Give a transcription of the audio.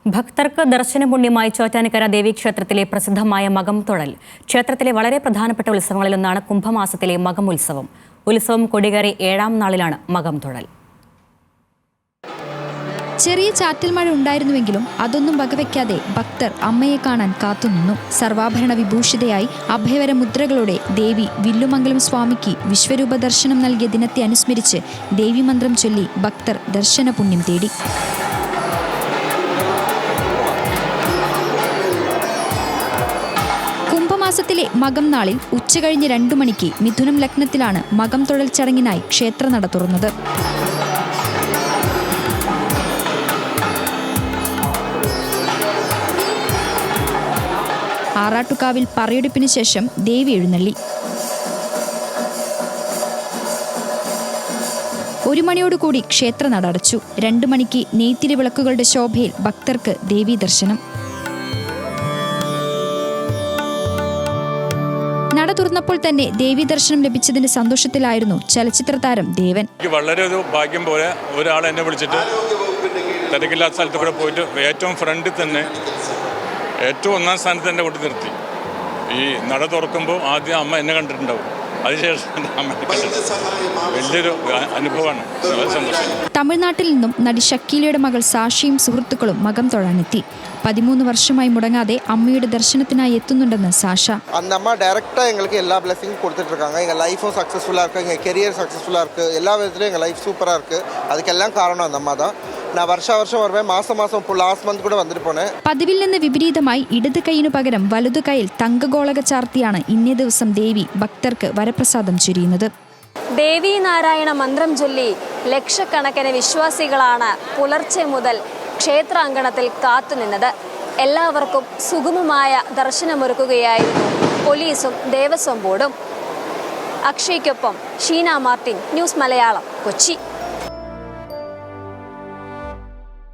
ഭക്തർക്ക് ദർശനപുണ്യമായി ചോറ്റാനിക്കര ദേവീക്ഷേത്രത്തിലെ പ്രസിദ്ധമായ മകം തൊഴൽ. ക്ഷേത്രത്തിലെ വളരെ പ്രധാനപ്പെട്ട ഉത്സവങ്ങളിലൊന്നാണ് കുംഭമാസത്തിലെ മകം ഉത്സവം. ഉത്സവം കൊടികേറി 7ാം നാളിലാണ് മകം തൊഴൽ. ചെറിയ ചാറ്റൽ മഴ ഉണ്ടായിരുന്നുവെങ്കിലും അതൊന്നും വകവയ്ക്കാതെ ഭക്തർ അമ്മയെ കാണാൻ കാത്തുനിന്നു. സർവാഭരണ വിഭൂഷിതയായി അഭയവര മുദ്രകളോടെ ദേവി വില്ലുമംഗലം സ്വാമിക്ക് വിശ്വരൂപ ദർശനം നൽകിയ ദിനത്തെ അനുസ്മരിച്ച് ദേവീമന്ത്രം ചൊല്ലി ഭക്തർ ദർശന പുണ്യം തേടി. കുംഭമാസത്തിലെ മകം നാളിൽ ഉച്ചകഴിഞ്ഞ് 2 മണിക്ക് മിഥുനം ലഗ്നത്തിലാണ് മകം തൊഴൽ ചടങ്ങിനായി ക്ഷേത്രനട തുറന്നത്. ആറാട്ടുകാവിൽ പറയെടുപ്പിന് ശേഷം ദേവി എഴുന്നള്ളി. 1 മണിയോടുകൂടി ക്ഷേത്രനട അടച്ചു. 2 മണിക്ക് നെയ്ത്തിരി വിളക്കുകളുടെ ശോഭയിൽ ഭക്തർക്ക് ദേവീ ദർശനം. നട തുറന്നപ്പോൾ തന്നെ ദേവീ ദർശനം ലഭിച്ചതിന്റെ സന്തോഷത്തിലായിരുന്നു ചലച്ചിത്ര താരം ദേവൻ. വളരെ ഒരു ഭാഗ്യം പോലെ ഒരാൾ എന്നെ വിളിച്ചിട്ട് തിരക്കില്ലാത്ത സ്ഥലത്ത് കൂടെ പോയിട്ട് ഏറ്റവും ഫ്രണ്ടിൽ തന്നെ ഏറ്റവും 1ാം സ്ഥാനത്ത് തന്നെ കൊണ്ട് നിർത്തി. ഈ നട തുറക്കുമ്പോൾ ആദ്യം അമ്മ എന്നെ കണ്ടിട്ടുണ്ടാവും, അതിനുശേഷം അമ്മ വലിയൊരു അനുഭവമാണ്. തമിഴ്നാട്ടിൽ നിന്നും നടി ഷക്കീലയുടെ മകൾ സാഷിയും സുഹൃത്തുക്കളും മകം തൊഴാനെത്തി. 13 വർഷമായി മുടങ്ങാതെ അമ്മയുടെ ദർശനത്തിനായി എത്തുന്നുണ്ടെന്ന് സാഷ. அந்த அம்மா டைரக்டா எங்களுக்கு எல்லா பிளெஸிங்கும் கொடுத்துட்டு இருக்காங்க. எங்க லைஃபும் சக்சஸ்ஃபுல்லா இருக்கு, எங்க கெரியர் சக்சஸ்ஃபுல்லா இருக்கு, எல்லா விதத்திலும் எங்க லைஃப் சூப்பரா இருக்கு. அதுக்கெல்லாம் காரணம் அந்த அம்மா தான். நான் വർഷം வருவேன், മാസം ഇപ്പോൾ ലാസ്റ്റ് മന്ത് കൂടെ വന്നിട്ട് പോണേ. പതിവിൽ നിന്ന് വിപരീതമായി ഇടത് കൈയിനു പകരം വലതു കൈയിൽ തങ്കഗോളക ചാർത്തിയാണ് ഇന്നേ ദിവസം ദേവി ഭക്തർക്ക് വരപ്രസാദം ചൊരിയുന്നത്. ദേവീ നാരായണ മന്ത്രം ചൊല്ലി ലക്ഷക്കണക്കിന് വിശ്വാസികളാണ് പുലർച്ചെ മുതൽ ക്ഷേത്രാങ്കണത്തിൽ കാത്തുനിന്നത്. എല്ലാവർക്കും സുഗമമായ ദർശനമൊരുക്കുകയായിരുന്നു പോലീസും ദേവസ്വം ബോർഡും. അക്ഷയ്ക്കൊപ്പം ഷീന മാർട്ടിൻ, ന്യൂസ് മലയാളം, കൊച്ചി.